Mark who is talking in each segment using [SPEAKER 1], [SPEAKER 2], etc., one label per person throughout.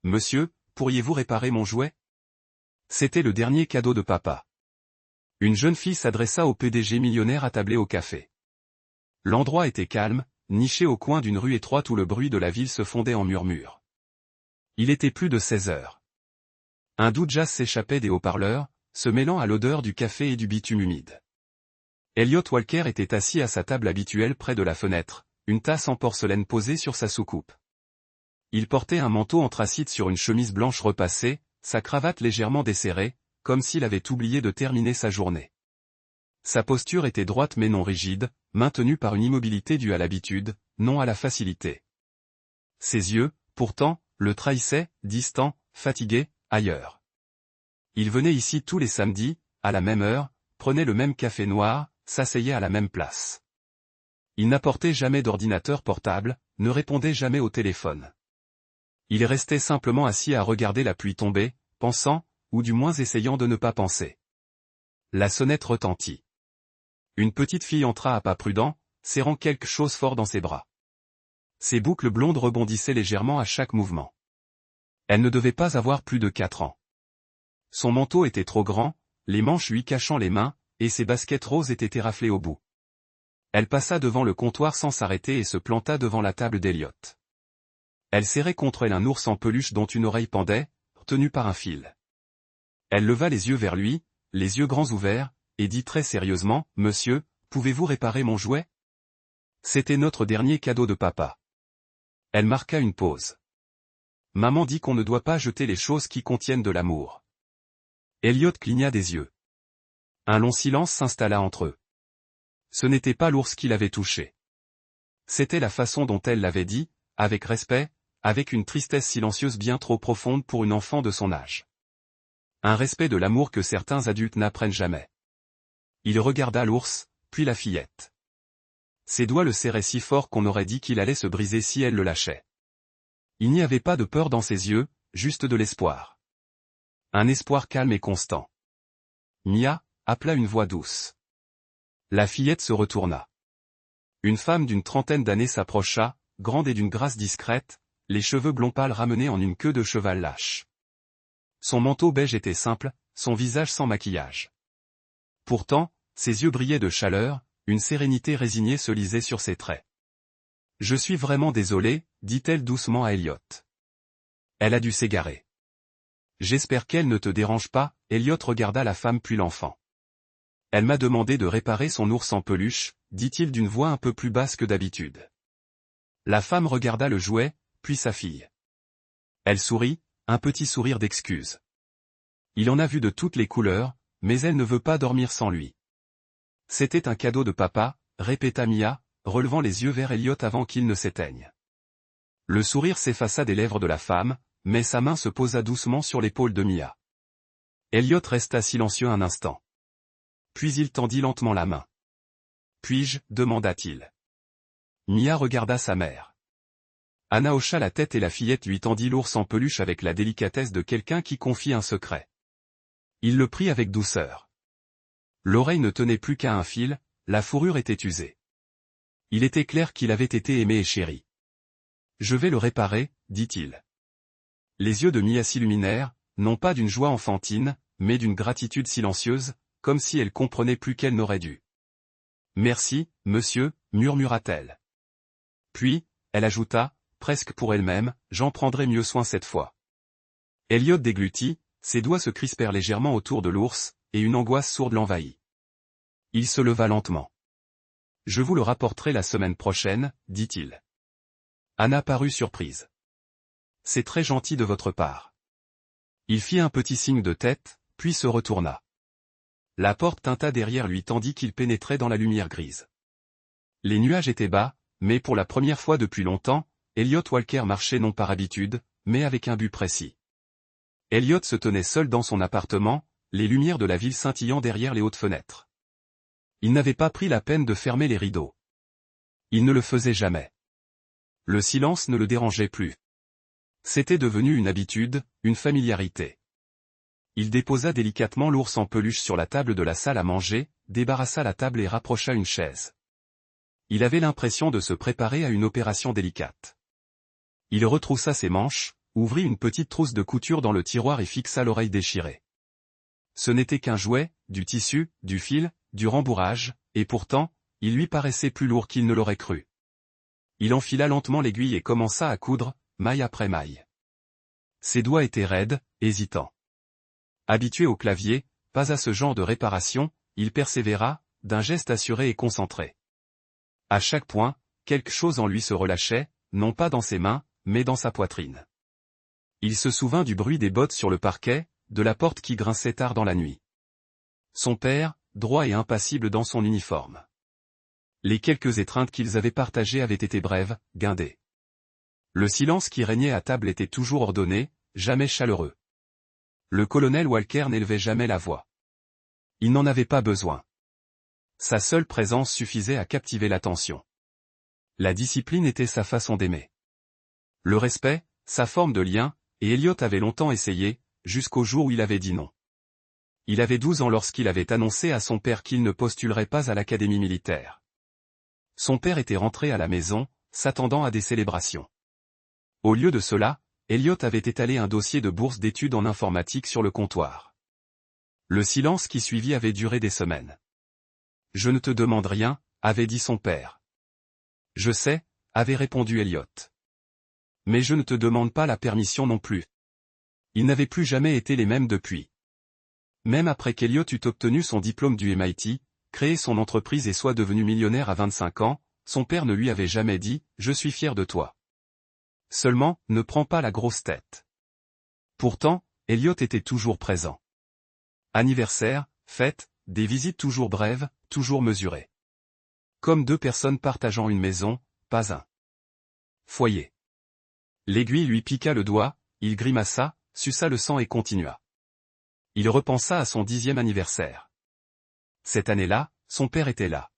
[SPEAKER 1] Monsieur, pourriez-vous réparer mon jouet? C'était le dernier cadeau de papa. Une jeune fille s'adressa au PDG millionnaire attablé au café. L'endroit était calme, niché au coin d'une rue étroite où le bruit de la ville se fondait en murmures. Il était plus de 16 heures. Un doux jazz s'échappait des haut-parleurs, se mêlant à l'odeur du café et du bitume humide. Elliot Walker était assis à sa table habituelle près de la fenêtre, une tasse en porcelaine posée sur sa soucoupe. Il portait un manteau anthracite sur une chemise blanche repassée, sa cravate légèrement desserrée, comme s'il avait oublié de terminer sa journée. Sa posture était droite mais non rigide, maintenue par une immobilité due à l'habitude, non à la facilité. Ses yeux, pourtant, le trahissaient, distants, fatigués, ailleurs. Il venait ici tous les samedis, à la même heure, prenait le même café noir, s'asseyait à la même place. Il n'apportait jamais d'ordinateur portable, ne répondait jamais au téléphone. Il restait simplement assis à regarder la pluie tomber, pensant, ou du moins essayant de ne pas penser. La sonnette retentit. Une petite fille entra à pas prudents, serrant quelque chose fort dans ses bras. Ses boucles blondes rebondissaient légèrement à chaque mouvement. Elle ne devait pas avoir plus de 4 ans. Son manteau était trop grand, les manches lui cachant les mains, et ses baskets roses étaient éraflées au bout. Elle passa devant le comptoir sans s'arrêter et se planta devant la table d'Elliot. Elle serrait contre elle un ours en peluche dont une oreille pendait, tenu par un fil. Elle leva les yeux vers lui, les yeux grands ouverts, et dit très sérieusement, « Monsieur, pouvez-vous réparer mon jouet ?» C'était notre dernier cadeau de papa. Elle marqua une pause. Maman dit qu'on ne doit pas jeter les choses qui contiennent de l'amour. Elliot cligna des yeux. Un long silence s'installa entre eux. Ce n'était pas l'ours qui l'avait touché. C'était la façon dont elle l'avait dit, avec respect, avec une tristesse silencieuse bien trop profonde pour une enfant de son âge. Un respect de l'amour que certains adultes n'apprennent jamais. Il regarda l'ours, puis la fillette. Ses doigts le serraient si fort qu'on aurait dit qu'il allait se briser si elle le lâchait. Il n'y avait pas de peur dans ses yeux, juste de l'espoir. Un espoir calme et constant. Mia, appela une voix douce. La fillette se retourna. Une femme d'une trentaine d'années s'approcha, grande et d'une grâce discrète, les cheveux blonds pâles ramenés en une queue de cheval lâche. Son manteau beige était simple, son visage sans maquillage. Pourtant, ses yeux brillaient de chaleur, une sérénité résignée se lisait sur ses traits. « Je suis vraiment désolée, dit-elle doucement à Elliot. Elle a dû s'égarer. J'espère qu'elle ne te dérange pas, Elliot regarda la femme puis l'enfant. Elle m'a demandé de réparer son ours en peluche, dit-il d'une voix un peu plus basse que d'habitude. La femme regarda le jouet, puis sa fille. Elle sourit, un petit sourire d'excuse. Il en a vu de toutes les couleurs, mais elle ne veut pas dormir sans lui. C'était un cadeau de papa, répéta Mia, relevant les yeux vers Elliot avant qu'il ne s'éteigne. Le sourire s'effaça des lèvres de la femme, mais sa main se posa doucement sur l'épaule de Mia. Elliot resta silencieux un instant. Puis il tendit lentement la main. « Puis-je » demanda-t-il. Mia regarda sa mère. Anna hocha la tête et la fillette lui tendit l'ours en peluche avec la délicatesse de quelqu'un qui confie un secret. Il le prit avec douceur. L'oreille ne tenait plus qu'à un fil, la fourrure était usée. Il était clair qu'il avait été aimé et chéri. « Je vais le réparer, dit-il. » Les yeux de Mia s'illuminèrent, non pas d'une joie enfantine, mais d'une gratitude silencieuse, comme si elle comprenait plus qu'elle n'aurait dû. « Merci, monsieur, murmura-t-elle. Puis, elle ajouta, presque pour elle-même, j'en prendrai mieux soin cette fois. Elliot déglutit, ses doigts se crispèrent légèrement autour de l'ours, et une angoisse sourde l'envahit. Il se leva lentement. Je vous le rapporterai la semaine prochaine, dit-il. Anna parut surprise. C'est très gentil de votre part. Il fit un petit signe de tête, puis se retourna. La porte tinta derrière lui tandis qu'il pénétrait dans la lumière grise. Les nuages étaient bas, mais pour la première fois depuis longtemps, Elliot Walker marchait non par habitude, mais avec un but précis. Elliot se tenait seul dans son appartement, les lumières de la ville scintillant derrière les hautes fenêtres. Il n'avait pas pris la peine de fermer les rideaux. Il ne le faisait jamais. Le silence ne le dérangeait plus. C'était devenu une habitude, une familiarité. Il déposa délicatement l'ours en peluche sur la table de la salle à manger, débarrassa la table et rapprocha une chaise. Il avait l'impression de se préparer à une opération délicate. Il retroussa ses manches, ouvrit une petite trousse de couture dans le tiroir et fixa l'oreille déchirée. Ce n'était qu'un jouet, du tissu, du fil, du rembourrage, et pourtant, il lui paraissait plus lourd qu'il ne l'aurait cru. Il enfila lentement l'aiguille et commença à coudre, maille après maille. Ses doigts étaient raides, hésitants. Habitué au clavier, pas à ce genre de réparation, il persévéra, d'un geste assuré et concentré. À chaque point, quelque chose en lui se relâchait, non pas dans ses mains, mais dans sa poitrine. Il se souvint du bruit des bottes sur le parquet, de la porte qui grinçait tard dans la nuit. Son père, droit et impassible dans son uniforme. Les quelques étreintes qu'ils avaient partagées avaient été brèves, guindées. Le silence qui régnait à table était toujours ordonné, jamais chaleureux. Le colonel Walker n'élevait jamais la voix. Il n'en avait pas besoin. Sa seule présence suffisait à captiver l'attention. La discipline était sa façon d'aimer. Le respect, sa forme de lien, et Elliot avait longtemps essayé, jusqu'au jour où il avait dit non. Il avait 12 ans lorsqu'il avait annoncé à son père qu'il ne postulerait pas à l'académie militaire. Son père était rentré à la maison, s'attendant à des célébrations. Au lieu de cela, Elliot avait étalé un dossier de bourse d'études en informatique sur le comptoir. Le silence qui suivit avait duré des semaines. « Je ne te demande rien », avait dit son père. « Je sais », avait répondu Elliot. « Mais je ne te demande pas la permission non plus. » Ils n'avaient plus jamais été les mêmes depuis. Même après qu'Elliot eut obtenu son diplôme du MIT, créé son entreprise et soit devenu millionnaire à 25 ans, son père ne lui avait jamais dit « Je suis fier de toi ». Seulement, ne prends pas la grosse tête. Pourtant, Elliot était toujours présent. Anniversaire, fête, des visites toujours brèves, toujours mesurées. Comme deux personnes partageant une maison, pas un foyer. L'aiguille lui piqua le doigt, il grimaça, suça le sang et continua. Il repensa à son 10e anniversaire. Cette année-là, son père était là.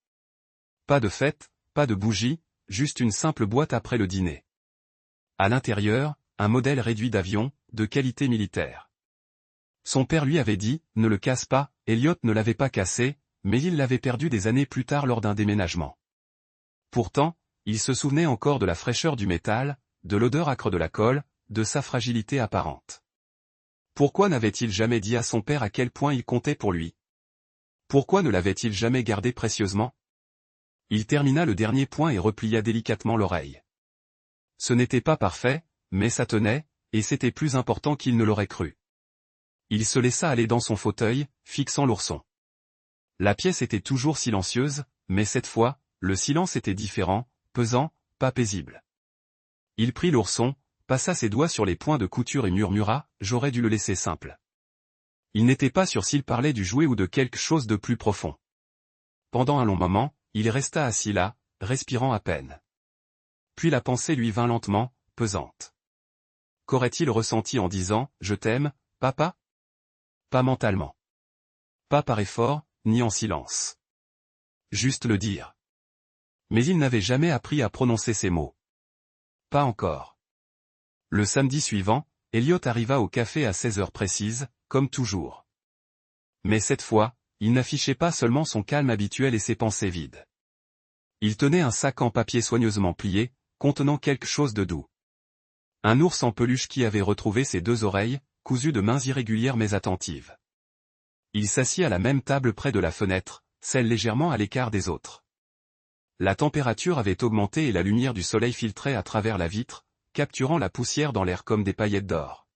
[SPEAKER 1] Pas de fête, pas de bougies, juste une simple boîte après le dîner. À l'intérieur, un modèle réduit d'avion, de qualité militaire. Son père lui avait dit, ne le casse pas, Elliot ne l'avait pas cassé, mais il l'avait perdu des années plus tard lors d'un déménagement. Pourtant, il se souvenait encore de la fraîcheur du métal, de l'odeur âcre de la colle, de sa fragilité apparente. Pourquoi n'avait-il jamais dit à son père à quel point il comptait pour lui? Pourquoi ne l'avait-il jamais gardé précieusement? Il termina le dernier point et replia délicatement l'oreille. Ce n'était pas parfait, mais ça tenait, et c'était plus important qu'il ne l'aurait cru. Il se laissa aller dans son fauteuil, fixant l'ourson. La pièce était toujours silencieuse, mais cette fois, le silence était différent, pesant, pas paisible. Il prit l'ourson, passa ses doigts sur les points de couture et murmura, « J'aurais dû le laisser simple. » Il n'était pas sûr s'il parlait du jouet ou de quelque chose de plus profond. Pendant un long moment, il resta assis là, respirant à peine. Puis la pensée lui vint lentement, pesante. Qu'aurait-il ressenti en disant « Je t'aime, papa » ? Pas mentalement. Pas par effort, ni en silence. Juste le dire. Mais il n'avait jamais appris à prononcer ces mots. Pas encore. Le samedi suivant, Elliot arriva au café à 16 heures précises, comme toujours. Mais cette fois, il n'affichait pas seulement son calme habituel et ses pensées vides. Il tenait un sac en papier soigneusement plié, contenant quelque chose de doux. Un ours en peluche qui avait retrouvé ses 2 oreilles, cousues de mains irrégulières mais attentives. Il s'assit à la même table près de la fenêtre, celle légèrement à l'écart des autres. La température avait augmenté et la lumière du soleil filtrait à travers la vitre, capturant la poussière dans l'air comme des paillettes d'or.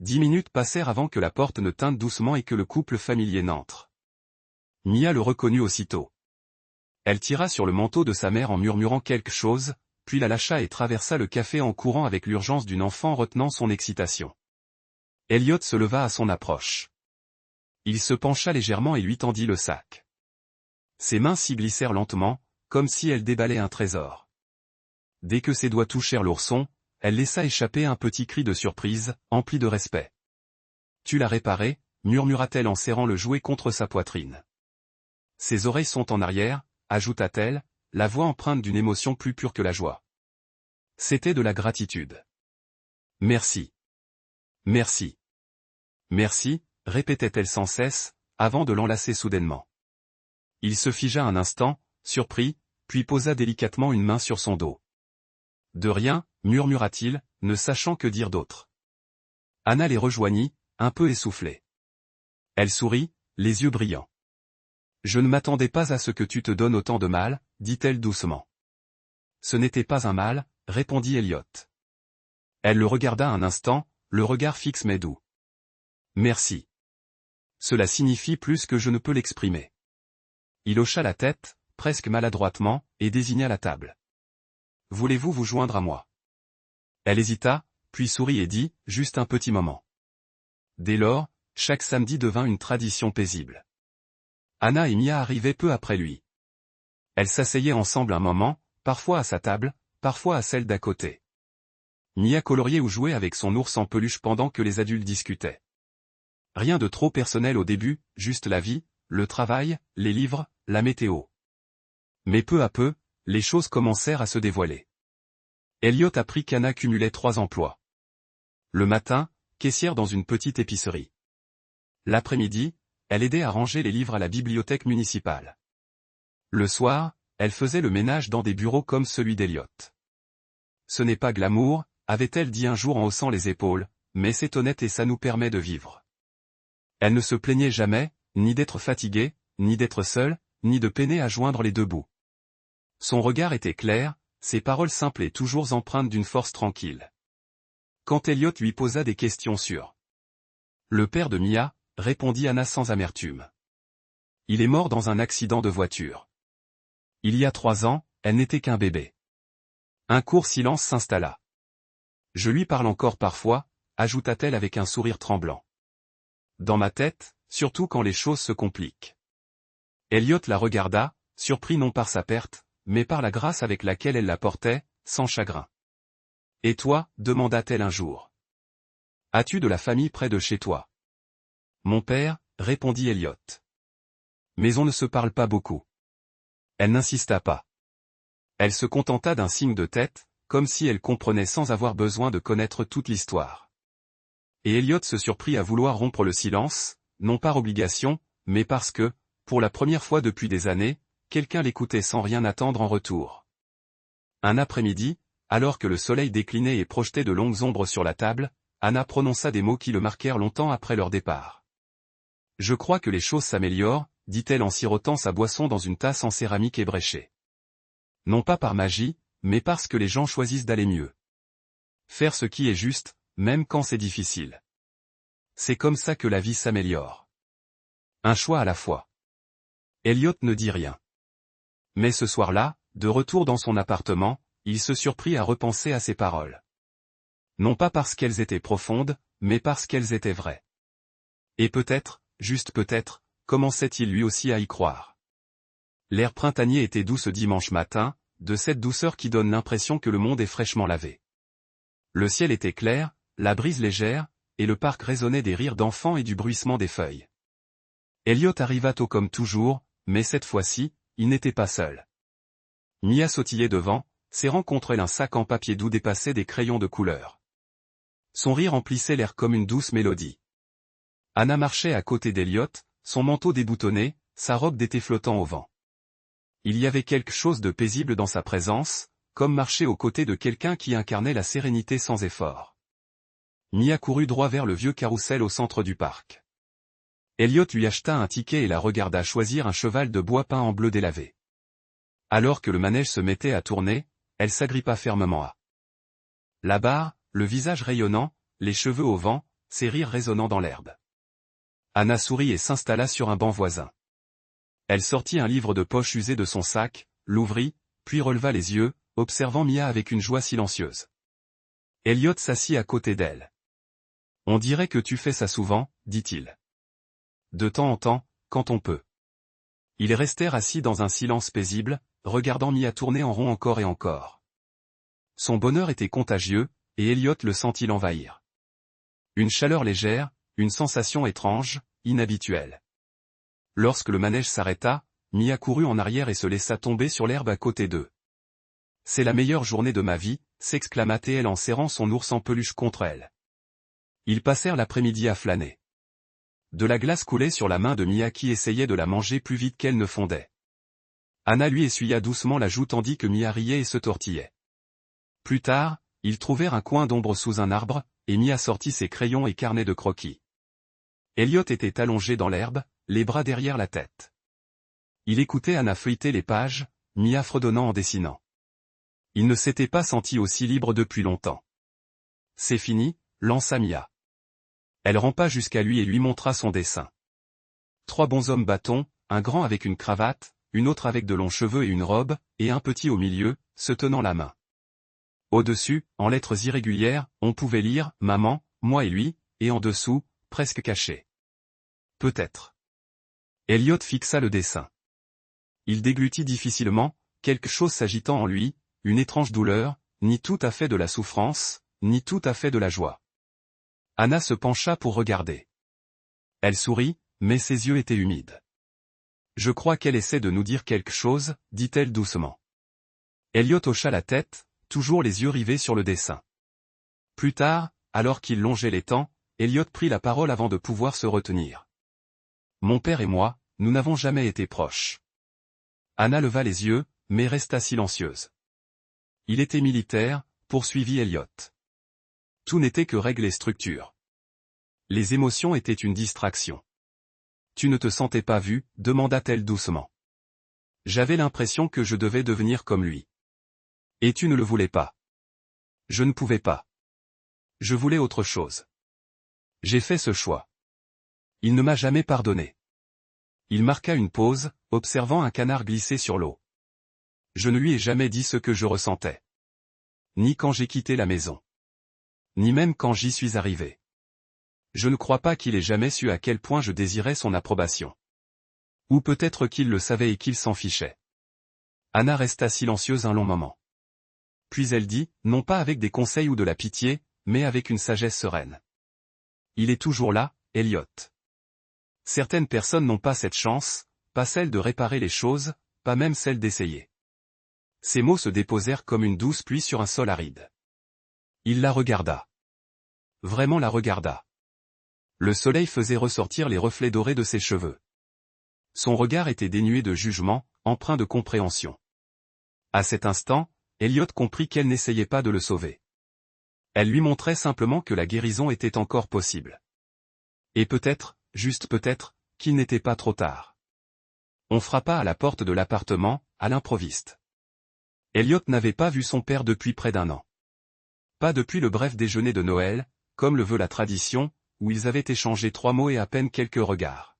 [SPEAKER 1] 10 minutes passèrent avant que la porte ne tinte doucement et que le couple familier n'entre. Mia le reconnut aussitôt. Elle tira sur le manteau de sa mère en murmurant quelque chose, puis la lâcha et traversa le café en courant avec l'urgence d'une enfant retenant son excitation. Elliot se leva à son approche. Il se pencha légèrement et lui tendit le sac. Ses mains s'y glissèrent lentement, comme si elle déballait un trésor. Dès que ses doigts touchèrent l'ourson, elle laissa échapper un petit cri de surprise, empli de respect. « Tu l'as réparé » murmura-t-elle en serrant le jouet contre sa poitrine. « Ses oreilles sont en arrière » ajouta-t-elle, la voix empreinte d'une émotion plus pure que la joie. C'était de la gratitude. « Merci. Merci. Merci » répétait-elle sans cesse, avant de l'enlacer soudainement. Il se figea un instant, surpris, puis posa délicatement une main sur son dos. « De rien » murmura-t-il, ne sachant que dire d'autre. Anna les rejoignit, un peu essoufflée. Elle sourit, les yeux brillants. Je ne m'attendais pas à ce que tu te donnes autant de mal, dit-elle doucement. Ce n'était pas un mal, répondit Elliot. Elle le regarda un instant, le regard fixe mais doux. Merci. Cela signifie plus que je ne peux l'exprimer. Il hocha la tête, presque maladroitement, et désigna la table. Voulez-vous vous joindre à moi? Elle hésita, puis sourit et dit, juste un petit moment. Dès lors, chaque samedi devint une tradition paisible. Anna et Mia arrivaient peu après lui. Elles s'asseyaient ensemble un moment, parfois à sa table, parfois à celle d'à côté. Mia coloriait ou jouait avec son ours en peluche pendant que les adultes discutaient. Rien de trop personnel au début, juste la vie, le travail, les livres, la météo. Mais peu à peu, les choses commencèrent à se dévoiler. Elliot apprit qu'Anna cumulait 3 emplois. Le matin, caissière dans une petite épicerie. L'après-midi, elle aidait à ranger les livres à la bibliothèque municipale. Le soir, elle faisait le ménage dans des bureaux comme celui d'Elliot. Ce n'est pas glamour, avait-elle dit un jour en haussant les épaules, mais c'est honnête et ça nous permet de vivre. Elle ne se plaignait jamais, ni d'être fatiguée, ni d'être seule, ni de peiner à joindre les deux bouts. Son regard était clair, ses paroles simples et toujours empreintes d'une force tranquille. Quand Elliot lui posa des questions sur le père de Mia, répondit Anna sans amertume. Il est mort dans un accident de voiture. Il y a 3 ans, elle n'était qu'un bébé. Un court silence s'installa. Je lui parle encore parfois, ajouta-t-elle avec un sourire tremblant. Dans ma tête, surtout quand les choses se compliquent. Elliot la regarda, surpris non par sa perte, mais par la grâce avec laquelle elle la portait, sans chagrin. Et toi, demanda-t-elle un jour. As-tu de la famille près de chez toi? Mon père, répondit Elliot. Mais on ne se parle pas beaucoup. Elle n'insista pas. Elle se contenta d'un signe de tête, comme si elle comprenait sans avoir besoin de connaître toute l'histoire. Et Elliot se surprit à vouloir rompre le silence, non par obligation, mais parce que, pour la première fois depuis des années, quelqu'un l'écoutait sans rien attendre en retour. Un après-midi, alors que le soleil déclinait et projetait de longues ombres sur la table, Anna prononça des mots qui le marquèrent longtemps après leur départ. Je crois que les choses s'améliorent, dit-elle en sirotant sa boisson dans une tasse en céramique ébréchée. Non pas par magie, mais parce que les gens choisissent d'aller mieux. Faire ce qui est juste, même quand c'est difficile. C'est comme ça que la vie s'améliore. Un choix à la fois. Elliot ne dit rien. Mais ce soir-là, de retour dans son appartement, il se surprit à repenser à ses paroles. Non pas parce qu'elles étaient profondes, mais parce qu'elles étaient vraies. Et peut-être, juste peut-être, commençait-il lui aussi à y croire. L'air printanier était doux ce dimanche matin, de cette douceur qui donne l'impression que le monde est fraîchement lavé. Le ciel était clair, la brise légère, et le parc résonnait des rires d'enfants et du bruissement des feuilles. Elliot arriva tôt comme toujours, mais cette fois-ci, il n'était pas seul. Mia sautillait devant, serrant contre elle un sac en papier d'où dépassaient des crayons de couleur. Son rire emplissait l'air comme une douce mélodie. Anna marchait à côté d'Elliot, son manteau déboutonné, sa robe d'été flottant au vent. Il y avait quelque chose de paisible dans sa présence, comme marcher aux côtés de quelqu'un qui incarnait la sérénité sans effort. Mia courut droit vers le vieux carrousel au centre du parc. Elliot lui acheta un ticket et la regarda choisir un cheval de bois peint en bleu délavé. Alors que le manège se mettait à tourner, elle s'agrippa fermement à la barre, le visage rayonnant, les cheveux au vent, ses rires résonnant dans l'herbe. Anna sourit et s'installa sur un banc voisin. Elle sortit un livre de poche usé de son sac, l'ouvrit, puis releva les yeux, observant Mia avec une joie silencieuse. Elliot s'assit à côté d'elle. « On dirait que tu fais ça souvent, dit-il. De temps en temps, quand on peut. » Ils restèrent assis dans un silence paisible, regardant Mia tourner en rond encore et encore. Son bonheur était contagieux, et Elliot le sentit l'envahir. Une chaleur légère, une sensation étrange, inhabituelle. Lorsque le manège s'arrêta, Mia courut en arrière et se laissa tomber sur l'herbe à côté d'eux. « C'est la meilleure journée de ma vie », s'exclama-t-elle en serrant son ours en peluche contre elle. Ils passèrent l'après-midi à flâner. De la glace coulait sur la main de Mia qui essayait de la manger plus vite qu'elle ne fondait. Anna lui essuya doucement la joue tandis que Mia riait et se tortillait. Plus tard, ils trouvèrent un coin d'ombre sous un arbre, et Mia sortit ses crayons et carnets de croquis. Elliot était allongé dans l'herbe, les bras derrière la tête. Il écoutait Anna feuilleter les pages, Mia fredonnant en dessinant. Il ne s'était pas senti aussi libre depuis longtemps. C'est fini, lança Mia. Elle rampa jusqu'à lui et lui montra son dessin. 3 bonshommes bâtons, un grand avec une cravate, une autre avec de longs cheveux et une robe, et un petit au milieu, se tenant la main. Au-dessus, en lettres irrégulières, on pouvait lire « Maman, moi et lui », et en dessous, presque caché. Peut-être. Elliot fixa le dessin. Il déglutit difficilement, quelque chose s'agitant en lui, une étrange douleur, ni tout à fait de la souffrance, ni tout à fait de la joie. Anna se pencha pour regarder. Elle sourit, mais ses yeux étaient humides. « Je crois qu'elle essaie de nous dire quelque chose, dit-elle doucement. Elliot hocha la tête, toujours les yeux rivés sur le dessin. Plus tard, alors qu'il longeait l'étang, Elliot prit la parole avant de pouvoir se retenir. « Mon père et moi, nous n'avons jamais été proches. » Anna leva les yeux, mais resta silencieuse. « Il était militaire, poursuivit Elliot. Tout n'était que règles et structures. Les émotions étaient une distraction. Tu ne te sentais pas vu, demanda-t-elle doucement. J'avais l'impression que je devais devenir comme lui. Et tu ne le voulais pas. Je ne pouvais pas. Je voulais autre chose. J'ai fait ce choix. Il ne m'a jamais pardonné. Il marqua une pause, observant un canard glisser sur l'eau. Je ne lui ai jamais dit ce que je ressentais. Ni quand j'ai quitté la maison. Ni même quand j'y suis arrivé. Je ne crois pas qu'il ait jamais su à quel point je désirais son approbation. Ou peut-être qu'il le savait et qu'il s'en fichait. Anna resta silencieuse un long moment. Puis elle dit, non pas avec des conseils ou de la pitié, mais avec une sagesse sereine. Il est toujours là, Elliot. Certaines personnes n'ont pas cette chance, pas celle de réparer les choses, pas même celle d'essayer. Ces mots se déposèrent comme une douce pluie sur un sol aride. Il la regarda. Vraiment la regarda. Le soleil faisait ressortir les reflets dorés de ses cheveux. Son regard était dénué de jugement, empreint de compréhension. À cet instant, Elliot comprit qu'elle n'essayait pas de le sauver. Elle lui montrait simplement que la guérison était encore possible. Et peut-être, juste peut-être, qu'il n'était pas trop tard. On frappa à la porte de l'appartement, à l'improviste. Elliot n'avait pas vu son père depuis près d'1 an. Pas depuis le bref déjeuner de Noël, comme le veut la tradition, où ils avaient échangé 3 mots et à peine quelques regards.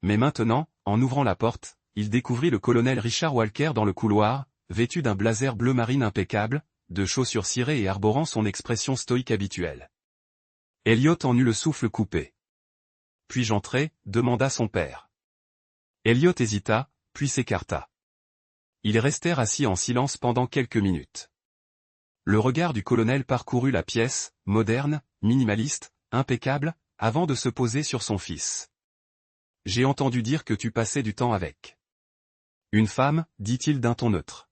[SPEAKER 1] Mais maintenant, en ouvrant la porte, il découvrit le colonel Richard Walker dans le couloir, vêtu d'un blazer bleu marine impeccable, de chaussures cirées et arborant son expression stoïque habituelle. Elliot en eut le souffle coupé. « Puis-je entrer » demanda son père. Elliot hésita, puis s'écarta. Ils restèrent assis en silence pendant quelques minutes. Le regard du colonel parcourut la pièce, moderne, minimaliste, impeccable, avant de se poser sur son fils. « J'ai entendu dire que tu passais du temps avec une femme, dit-il d'un ton neutre.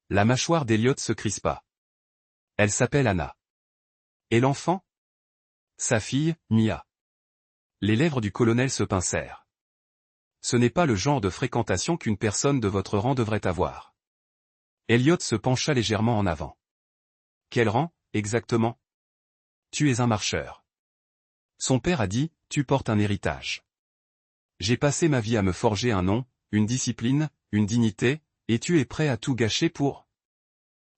[SPEAKER 1] La mâchoire d'Elliot se crispa. Elle s'appelle Anna. Et l'enfant? Sa fille, Mia. Les lèvres du colonel se pincèrent. Ce n'est pas le genre de fréquentation qu'une personne de votre rang devrait avoir. Elliot se pencha légèrement en avant. Quel rang, exactement? Tu es un marcheur. Son père a dit, tu portes un héritage. J'ai passé ma vie à me forger un nom, une discipline, une dignité, et tu es prêt à tout gâcher pour...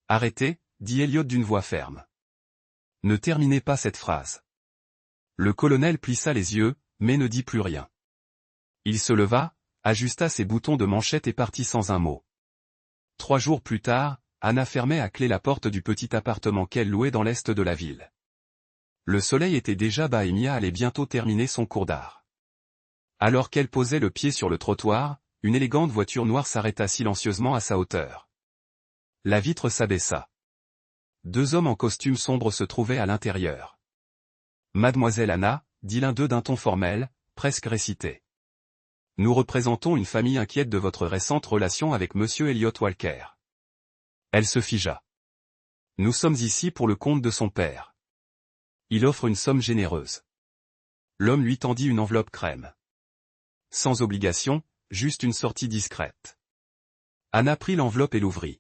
[SPEAKER 1] Arrêtez, dit Elliot d'une voix ferme. Ne terminez pas cette phrase. Le colonel plissa les yeux, mais ne dit plus rien. Il se leva, ajusta ses boutons de manchette et partit sans un mot. 3 jours plus tard, Anna fermait à clé la porte du petit appartement qu'elle louait dans l'est de la ville. Le soleil était déjà bas et Mia allait bientôt terminer son cours d'art. Alors qu'elle posait le pied sur le trottoir, une élégante voiture noire s'arrêta silencieusement à sa hauteur. La vitre s'abaissa. 2 hommes en costume sombre se trouvaient à l'intérieur. « Mademoiselle Anna », dit l'un d'eux d'un ton formel, presque récité. « Nous représentons une famille inquiète de votre récente relation avec Monsieur Elliot Walker. » Elle se figea. « Nous sommes ici pour le compte de son père. Il offre une somme généreuse. » L'homme lui tendit une enveloppe crème. Sans obligation, juste une sortie discrète. Anna prit l'enveloppe et l'ouvrit.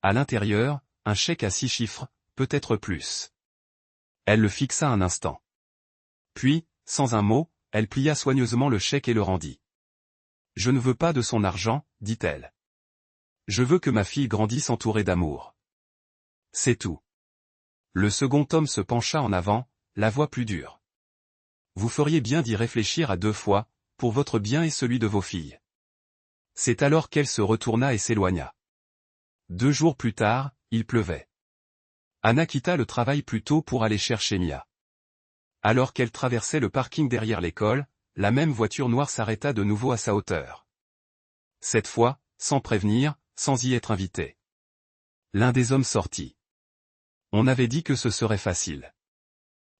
[SPEAKER 1] À l'intérieur, un chèque à 6 chiffres, peut-être plus. Elle le fixa un instant. Puis, sans un mot, elle plia soigneusement le chèque et le rendit. « Je ne veux pas de son argent, dit-elle. Je veux que ma fille grandisse entourée d'amour. C'est tout. » Le second homme se pencha en avant, la voix plus dure. « Vous feriez bien d'y réfléchir à 2 fois, pour votre bien et celui de vos filles. » C'est alors qu'elle se retourna et s'éloigna. 2 jours plus tard, il pleuvait. Anna quitta le travail plus tôt pour aller chercher Mia. Alors qu'elle traversait le parking derrière l'école, la même voiture noire s'arrêta de nouveau à sa hauteur. Cette fois, sans prévenir, sans y être invité. L'un des hommes sortit. On avait dit que ce serait facile.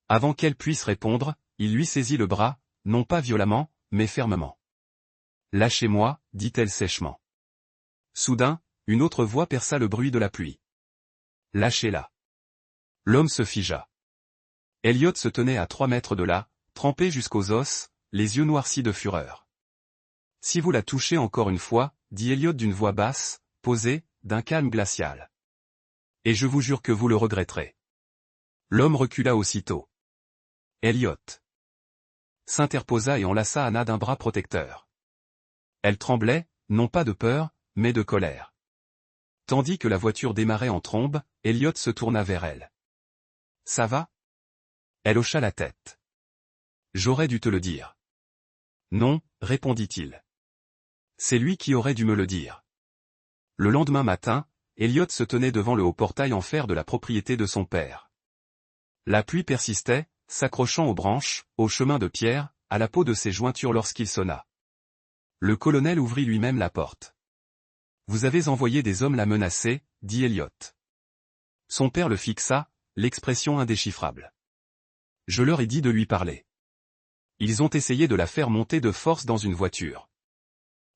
[SPEAKER 1] Avant qu'elle puisse répondre, il lui saisit le bras, non pas violemment, mais fermement. « Lâchez-moi, dit-elle sèchement. Soudain, une autre voix perça le bruit de la pluie. « Lâchez-la. » L'homme se figea. Elliot se tenait à 3 mètres de là, trempé jusqu'aux os, les yeux noircis de fureur. « Si vous la touchez encore une fois, dit Elliot d'une voix basse, posée, d'un calme glacial. Et je vous jure que vous le regretterez. » L'homme recula aussitôt. Elliot s'interposa et enlaça Anna d'un bras protecteur. Elle tremblait, non pas de peur, mais de colère. Tandis que la voiture démarrait en trombe, Elliot se tourna vers elle. « Ça va ?» Elle hocha la tête. « J'aurais dû te le dire. »« Non, » répondit-il. « C'est lui qui aurait dû me le dire. » Le lendemain matin, Elliot se tenait devant le haut portail en fer de la propriété de son père. La pluie persistait, s'accrochant aux branches, au chemin de pierre, à la peau de ses jointures lorsqu'il sonna. Le colonel ouvrit lui-même la porte. « Vous avez envoyé des hommes la menacer, » dit Elliot. Son père le fixa, l'expression indéchiffrable. « Je leur ai dit de lui parler. Ils ont essayé de la faire monter de force dans une voiture.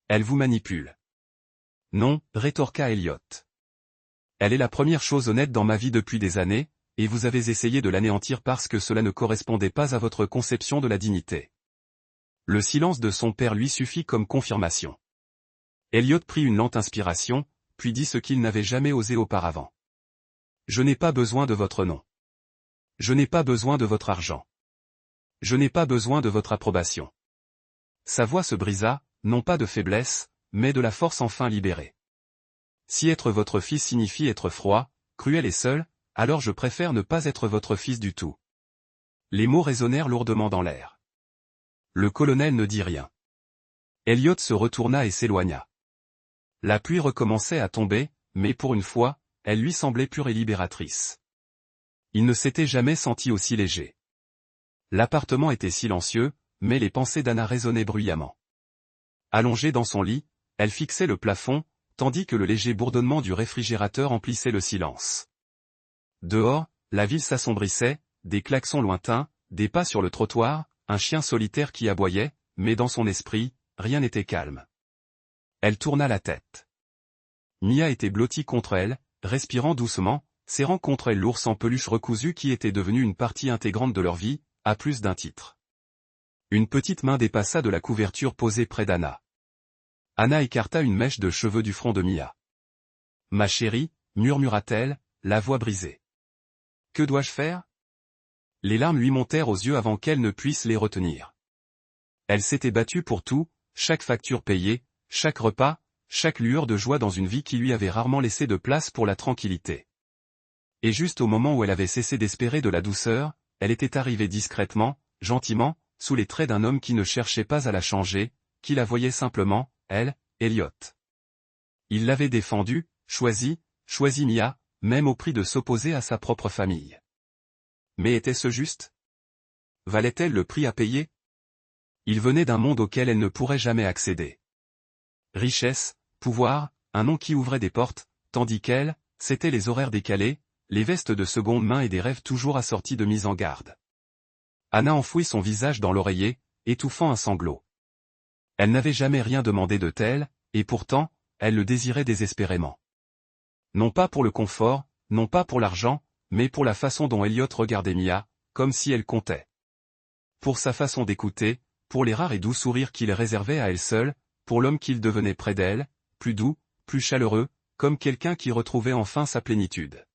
[SPEAKER 1] Elle vous manipule. »« Non, » rétorqua Elliot. « Elle est la première chose honnête dans ma vie depuis des années, et vous avez essayé de l'anéantir parce que cela ne correspondait pas à votre conception de la dignité. » Le silence de son père lui suffit comme confirmation. Elliot prit une lente inspiration, puis dit ce qu'il n'avait jamais osé auparavant. « Je n'ai pas besoin de votre nom. Je n'ai pas besoin de votre argent. Je n'ai pas besoin de votre approbation. » Sa voix se brisa, non pas de faiblesse, mais de la force enfin libérée. « Si être votre fils signifie être froid, cruel et seul, alors je préfère ne pas être votre fils du tout. » Les mots résonnèrent lourdement dans l'air. Le colonel ne dit rien. Elliot se retourna et s'éloigna. La pluie recommençait à tomber, mais pour une fois, elle lui semblait pure et libératrice. Il ne s'était jamais senti aussi léger. L'appartement était silencieux, mais les pensées d'Anna résonnaient bruyamment. Allongée dans son lit, elle fixait le plafond, tandis que le léger bourdonnement du réfrigérateur emplissait le silence. Dehors, la ville s'assombrissait, des klaxons lointains, des pas sur le trottoir, un chien solitaire qui aboyait, mais dans son esprit, rien n'était calme. Elle tourna la tête. Mia était blottie contre elle, respirant doucement, serrant contre elle l'ours en peluche recousu qui était devenu une partie intégrante de leur vie, à plus d'un titre. Une petite main dépassa de la couverture posée près d'Anna. Anna écarta une mèche de cheveux du front de Mia. « Ma chérie, » murmura-t-elle, la voix brisée. « Que dois-je faire ?» Les larmes lui montèrent aux yeux avant qu'elle ne puisse les retenir. Elle s'était battue pour tout, chaque facture payée, chaque repas, chaque lueur de joie dans une vie qui lui avait rarement laissé de place pour la tranquillité. Et juste au moment où elle avait cessé d'espérer de la douceur, elle était arrivée discrètement, gentiment, sous les traits d'un homme qui ne cherchait pas à la changer, qui la voyait simplement, elle, Elliot. Il l'avait défendue, choisi Mia, même au prix de s'opposer à sa propre famille. Mais était-ce juste? Valait-elle le prix à payer? Il venait d'un monde auquel elle ne pourrait jamais accéder. Richesse, pouvoir, un nom qui ouvrait des portes, tandis qu'elle, c'étaient les horaires décalés, les vestes de seconde main et des rêves toujours assortis de mise en garde. Anna enfouit son visage dans l'oreiller, étouffant un sanglot. Elle n'avait jamais rien demandé de tel, et pourtant, elle le désirait désespérément. Non pas pour le confort, non pas pour l'argent, mais pour la façon dont Elliot regardait Mia, comme si elle comptait. Pour sa façon d'écouter, pour les rares et doux sourires qu'il réservait à elle seule, pour l'homme qu'il devenait près d'elle, plus doux, plus chaleureux, comme quelqu'un qui retrouvait enfin sa plénitude.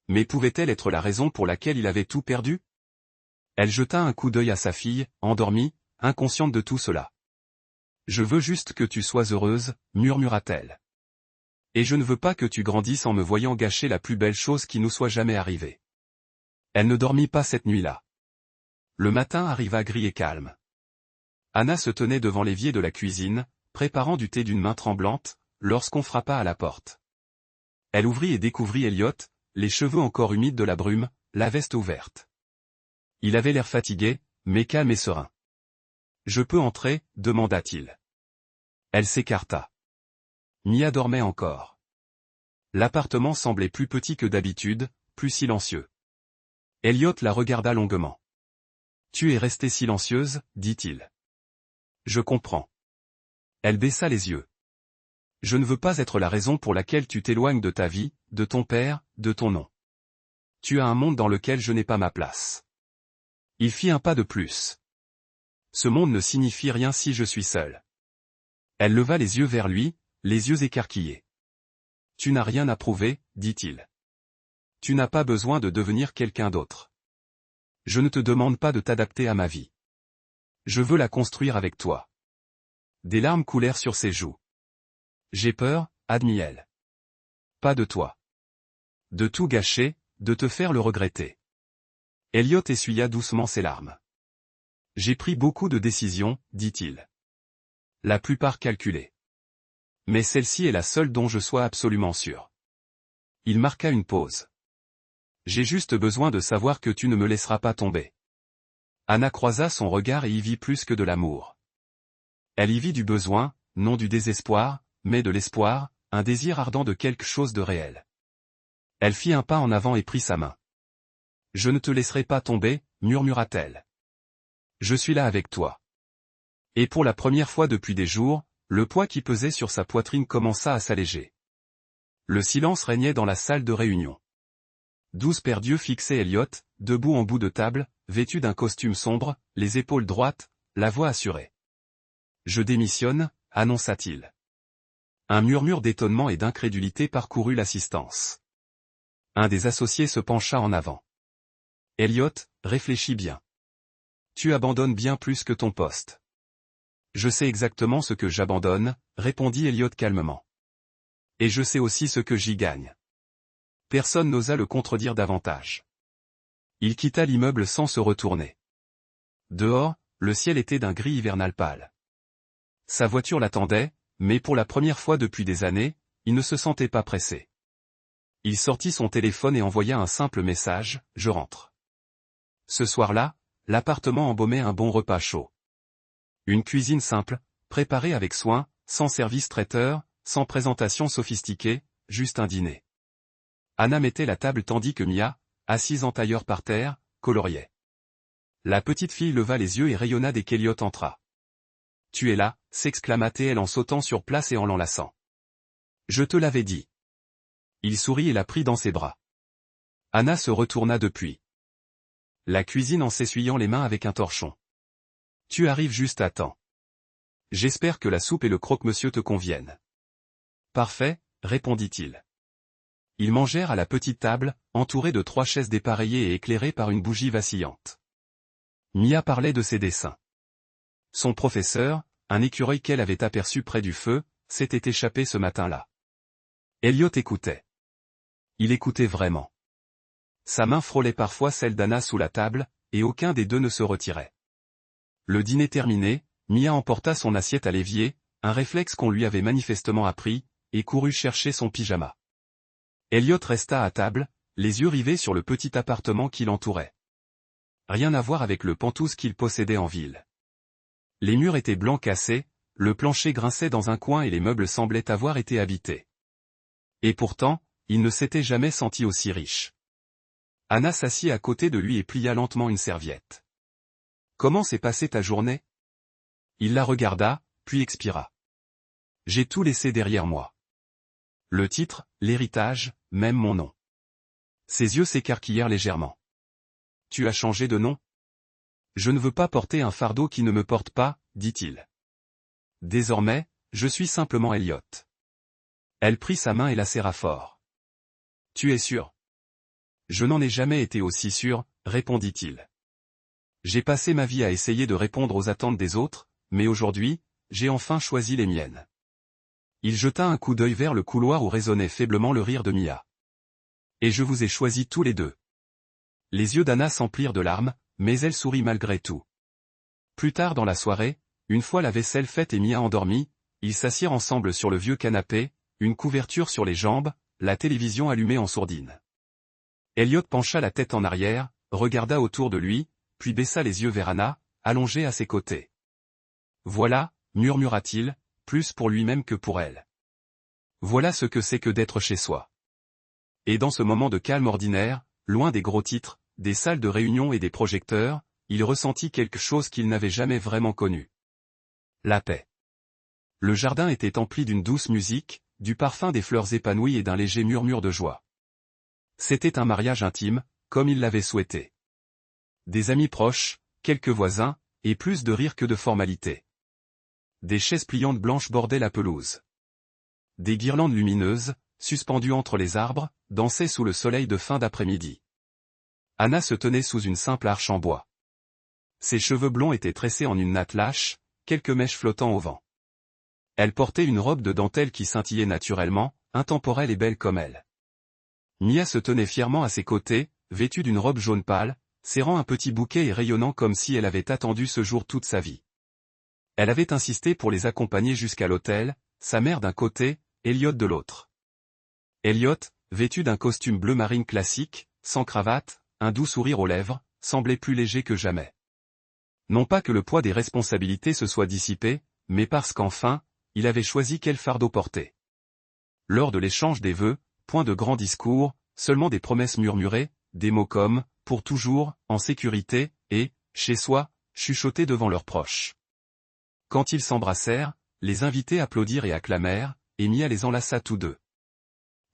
[SPEAKER 1] Mais pouvait-elle être la raison pour laquelle il avait tout perdu? Elle jeta un coup d'œil à sa fille, endormie, inconsciente de tout cela. Je veux juste que tu sois heureuse, murmura-t-elle. Et je ne veux pas que tu grandisses en me voyant gâcher la plus belle chose qui nous soit jamais arrivée. Elle ne dormit pas cette nuit-là. Le matin arriva gris et calme. Anna se tenait devant l'évier de la cuisine, préparant du thé d'une main tremblante, lorsqu'on frappa à la porte. Elle ouvrit et découvrit Elliot, les cheveux encore humides de la brume, la veste ouverte. Il avait l'air fatigué, mais calme et serein. « Je peux entrer ?» demanda-t-il. Elle s'écarta. Mia dormait encore. L'appartement semblait plus petit que d'habitude, plus silencieux. Elliot la regarda longuement. « Tu es restée silencieuse, dit-il. Je comprends. Elle baissa les yeux. Je ne veux pas être la raison pour laquelle tu t'éloignes de ta vie, de ton père, de ton nom. Tu as un monde dans lequel je n'ai pas ma place. Il fit un pas de plus. Ce monde ne signifie rien si je suis seul. Elle leva les yeux vers lui, les yeux écarquillés. Tu n'as rien à prouver, dit-il. Tu n'as pas besoin de devenir quelqu'un d'autre. Je ne te demande pas de t'adapter à ma vie. Je veux la construire avec toi. Des larmes coulèrent sur ses joues. J'ai peur, admit-elle. Pas de toi. De tout gâcher, de te faire le regretter. Elliot essuya doucement ses larmes. J'ai pris beaucoup de décisions, dit-il. La plupart calculées. Mais celle-ci est la seule dont je sois absolument sûr. Il marqua une pause. J'ai juste besoin de savoir que tu ne me laisseras pas tomber. Anna croisa son regard et y vit plus que de l'amour. Elle y vit du besoin, non du désespoir, mais de l'espoir, un désir ardent de quelque chose de réel. Elle fit un pas en avant et prit sa main. Je ne te laisserai pas tomber, murmura-t-elle. Je suis là avec toi. Et pour la première fois depuis des jours, le poids qui pesait sur sa poitrine commença à s'alléger. Le silence régnait dans la salle de réunion. 12 paires d'yeux fixaient Elliot, debout en bout de table, vêtu d'un costume sombre, les épaules droites, la voix assurée. Je démissionne, annonça-t-il. Un murmure d'étonnement et d'incrédulité parcourut l'assistance. Un des associés se pencha en avant. Elliot, réfléchis bien. Tu abandonnes bien plus que ton poste. Je sais exactement ce que j'abandonne, répondit Elliot calmement. Et je sais aussi ce que j'y gagne. Personne n'osa le contredire davantage. Il quitta l'immeuble sans se retourner. Dehors, le ciel était d'un gris hivernal pâle. Sa voiture l'attendait, mais pour la première fois depuis des années, il ne se sentait pas pressé. Il sortit son téléphone et envoya un simple message, « Je rentre ». Ce soir-là, l'appartement embaumait un bon repas chaud. Une cuisine simple, préparée avec soin, sans service traiteur, sans présentation sophistiquée, juste un dîner. Anna mettait la table tandis que Mia, assise en tailleur par terre, coloriait. La petite fille leva les yeux et rayonna dès qu'Elliot entra. « Tu es là » s'exclama-t-elle en sautant sur place et en l'enlaçant. « Je te l'avais dit. » Il sourit et la prit dans ses bras. Anna se retourna depuis la cuisine en s'essuyant les mains avec un torchon. « Tu arrives juste à temps. J'espère que la soupe et le croque-monsieur te conviennent. »« Parfait, » répondit-il. Ils mangèrent à la petite table, entourés de 3 chaises dépareillées et éclairées par une bougie vacillante. Mia parlait de ses dessins. Son professeur, un écureuil qu'elle avait aperçu près du feu, s'était échappé ce matin-là. Elliot écoutait. Il écoutait vraiment. Sa main frôlait parfois celle d'Anna sous la table, et aucun des deux ne se retirait. Le dîner terminé, Mia emporta son assiette à l'évier, un réflexe qu'on lui avait manifestement appris, et courut chercher son pyjama. Elliot resta à table, les yeux rivés sur le petit appartement qui l'entourait. Rien à voir avec le pantouse qu'il possédait en ville. Les murs étaient blancs cassés, le plancher grinçait dans un coin et les meubles semblaient avoir été habités. Et pourtant, il ne s'était jamais senti aussi riche. Anna s'assit à côté de lui et plia lentement une serviette. « Comment s'est passée ta journée ?» Il la regarda, puis expira. « J'ai tout laissé derrière moi. Le titre, l'héritage, même mon nom. » Ses yeux s'écarquillèrent légèrement. « Tu as changé de nom ? » « Je ne veux pas porter un fardeau qui ne me porte pas, » dit-il. « Désormais, je suis simplement Elliot. » Elle prit sa main et la serra fort. « Tu es sûr ? Je n'en ai jamais été aussi sûr, répondit-il. J'ai passé ma vie à essayer de répondre aux attentes des autres, mais aujourd'hui, j'ai enfin choisi les miennes. Il jeta un coup d'œil vers le couloir où résonnait faiblement le rire de Mia. Et je vous ai choisis tous les deux. Les yeux d'Anna s'emplirent de larmes, mais elle sourit malgré tout. Plus tard dans la soirée, une fois la vaisselle faite et Mia endormie, ils s'assirent ensemble sur le vieux canapé, une couverture sur les jambes, la télévision allumée en sourdine. Elliot pencha la tête en arrière, regarda autour de lui, puis baissa les yeux vers Anna, allongée à ses côtés. Voilà, murmura-t-il, plus pour lui-même que pour elle. Voilà ce que c'est que d'être chez soi. Et dans ce moment de calme ordinaire, loin des gros titres, des salles de réunion et des projecteurs, il ressentit quelque chose qu'il n'avait jamais vraiment connu. La paix. Le jardin était empli d'une douce musique, du parfum des fleurs épanouies et d'un léger murmure de joie. C'était un mariage intime, comme il l'avait souhaité. Des amis proches, quelques voisins, et plus de rire que de formalités. Des chaises pliantes blanches bordaient la pelouse. Des guirlandes lumineuses, suspendues entre les arbres, dansaient sous le soleil de fin d'après-midi. Anna se tenait sous une simple arche en bois. Ses cheveux blonds étaient tressés en une natte lâche, quelques mèches flottant au vent. Elle portait une robe de dentelle qui scintillait naturellement, intemporelle et belle comme elle. Mia se tenait fièrement à ses côtés, vêtue d'une robe jaune pâle, serrant un petit bouquet et rayonnant comme si elle avait attendu ce jour toute sa vie. Elle avait insisté pour les accompagner jusqu'à l'hôtel, sa mère d'un côté, Elliot de l'autre. Elliot, vêtu d'un costume bleu marine classique, sans cravate, un doux sourire aux lèvres, semblait plus léger que jamais. Non pas que le poids des responsabilités se soit dissipé, mais parce qu'enfin, il avait choisi quel fardeau porter. Lors de l'échange des vœux, point de grands discours, seulement des promesses murmurées, des mots comme « pour toujours »,« en sécurité » et « chez soi », chuchotés devant leurs proches. Quand ils s'embrassèrent, les invités applaudirent et acclamèrent, et Mia les enlaça tous deux.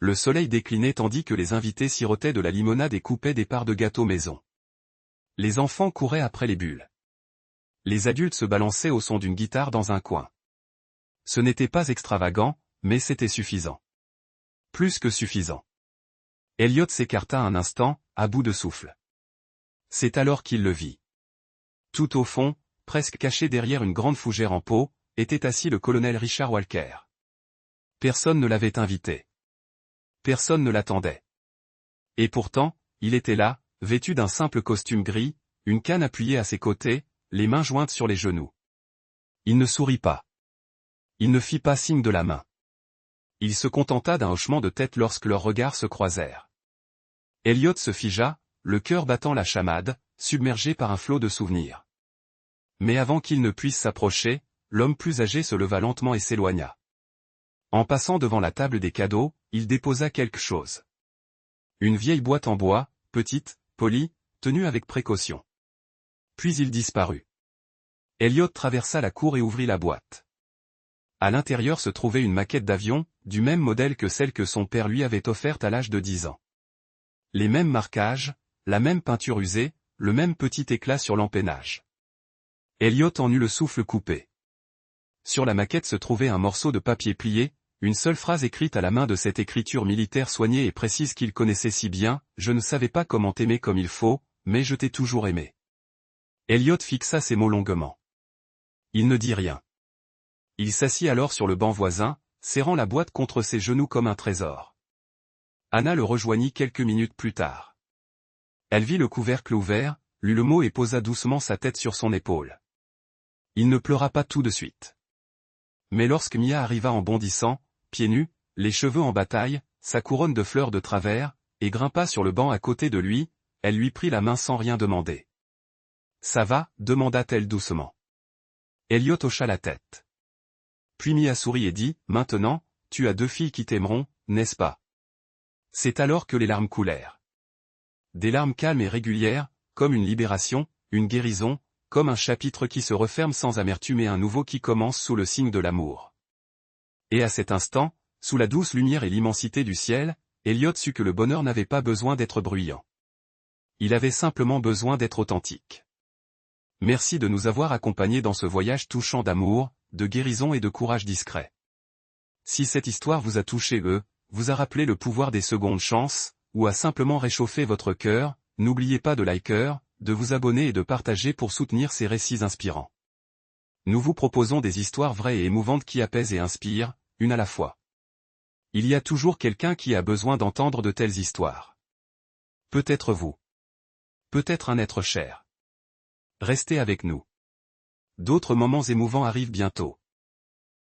[SPEAKER 1] Le soleil déclinait tandis que les invités sirotaient de la limonade et coupaient des parts de gâteau maison. Les enfants couraient après les bulles. Les adultes se balançaient au son d'une guitare dans un coin. Ce n'était pas extravagant, mais c'était suffisant. Plus que suffisant. Elliot s'écarta un instant, à bout de souffle. C'est alors qu'il le vit. Tout au fond, presque caché derrière une grande fougère en peau, était assis le colonel Richard Walker. Personne ne l'avait invité. Personne ne l'attendait. Et pourtant, il était là, vêtu d'un simple costume gris, une canne appuyée à ses côtés, les mains jointes sur les genoux. Il ne sourit pas. Il ne fit pas signe de la main. Il se contenta d'un hochement de tête lorsque leurs regards se croisèrent. Elliot se figea, le cœur battant la chamade, submergé par un flot de souvenirs. Mais avant qu'il ne puisse s'approcher, l'homme plus âgé se leva lentement et s'éloigna. En passant devant la table des cadeaux, il déposa quelque chose. Une vieille boîte en bois, petite, polie, tenue avec précaution. Puis il disparut. Elliot traversa la cour et ouvrit la boîte. À l'intérieur se trouvait une maquette d'avion, du même modèle que celle que son père lui avait offerte à l'âge de 10 ans. Les mêmes marquages, la même peinture usée, le même petit éclat sur l'empennage. Elliot en eut le souffle coupé. Sur la maquette se trouvait un morceau de papier plié, une seule phrase écrite à la main de cette écriture militaire soignée et précise qu'il connaissait si bien, « Je ne savais pas comment t'aimer comme il faut, mais je t'ai toujours aimé. » Elliot fixa ces mots longuement. Il ne dit rien. Il s'assit alors sur le banc voisin, serrant la boîte contre ses genoux comme un trésor. Anna le rejoignit quelques minutes plus tard. Elle vit le couvercle ouvert, lut le mot et posa doucement sa tête sur son épaule. Il ne pleura pas tout de suite. Mais lorsque Mia arriva en bondissant, pieds nus, les cheveux en bataille, sa couronne de fleurs de travers, et grimpa sur le banc à côté de lui, elle lui prit la main sans rien demander. « Ça va ?» demanda-t-elle doucement. Elliot hocha la tête. Puis Mia sourit et dit, « Maintenant, tu as 2 filles qui t'aimeront, n'est-ce pas ?» C'est alors que les larmes coulèrent. Des larmes calmes et régulières, comme une libération, une guérison, comme un chapitre qui se referme sans amertume et un nouveau qui commence sous le signe de l'amour. Et à cet instant, sous la douce lumière et l'immensité du ciel, Elliot sut que le bonheur n'avait pas besoin d'être bruyant. Il avait simplement besoin d'être authentique. Merci de nous avoir accompagnés dans ce voyage touchant d'amour, de guérison et de courage discret. Si cette histoire vous a touché vous a rappelé le pouvoir des secondes chances, ou a simplement réchauffé votre cœur, n'oubliez pas de liker, de vous abonner et de partager pour soutenir ces récits inspirants. Nous vous proposons des histoires vraies et émouvantes qui apaisent et inspirent, une à la fois. Il y a toujours quelqu'un qui a besoin d'entendre de telles histoires. Peut-être vous. Peut-être un être cher. Restez avec nous. D'autres moments émouvants arrivent bientôt.